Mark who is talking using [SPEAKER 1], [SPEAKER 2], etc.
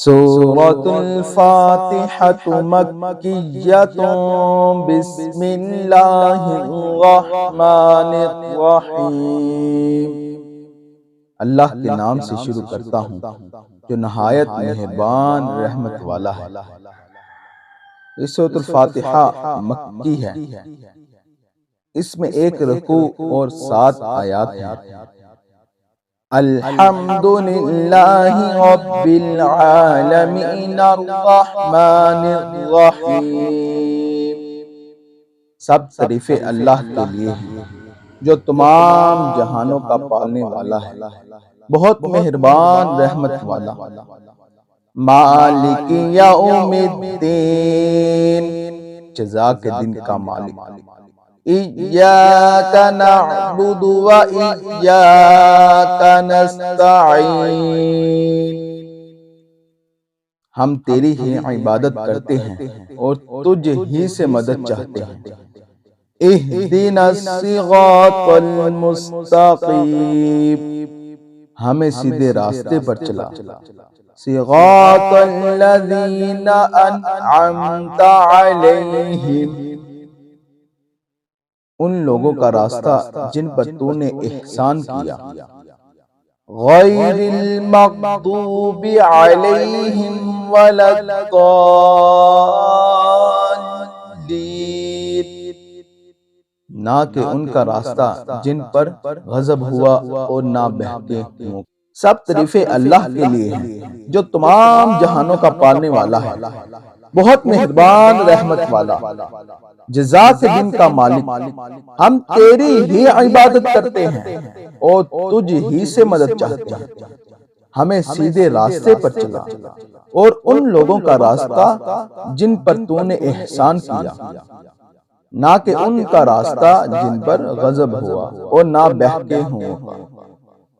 [SPEAKER 1] سورۃ الفاتحۃ مکیۃ بسم اللہ الرحمن الرحیم۔ اللہ کے نام سے شروع کرتا ہوں جو نہایت مہربان رحمت والا ہے۔ یہ سورۃ الفاتحہ مکی ہے۔ اس میں ایک رکوع اور 7 آیات ہیں۔ الحمد للہ رب العالمین الرحمن الرحیم۔ سب تعریفیں اللہ کے لیے ہیں جو تمام جہانوں کا پالنے والا ہے، بہت مہربان رحمت والا۔ مالک یوم الدین، جزا کے دن کا مالک۔ ایاک نعبد و ایاک نستعین، ہم تیری ہی عبادت کرتے ہیں اور تجھ ہی سے مدد چاہتے ہیں۔ اہدنا الصراط المستقیم، ہمیں سیدھے راستے پر چلا۔ صراط الذین انعمت علیہم، ان لوگوں کا راستہ جن پر تو نے احسان کیا۔ غیر المغضوب علیہم ولا الضالین، نہ کہ ان کا راستہ جن پر غضب ہوا اور نہ بہکے ہوں۔ سب تعریفیں اللہ کے لیے ہیں جو تمام جہانوں کا پالنے والا ہے، بہت مہربان رحمت والا۔ جزا کے دن کا مالک، ہم تیری ہی عبادت کرتے ہیں اور تجھ ہی سے مدد چاہتے ہیں۔ ہمیں سیدھے راستے پر چلا اور ان لوگوں کا راستہ جن پر تو نے احسان کیا، نہ کہ ان کا راستہ جن پر غضب ہوا اور نہ بہکے ہوں۔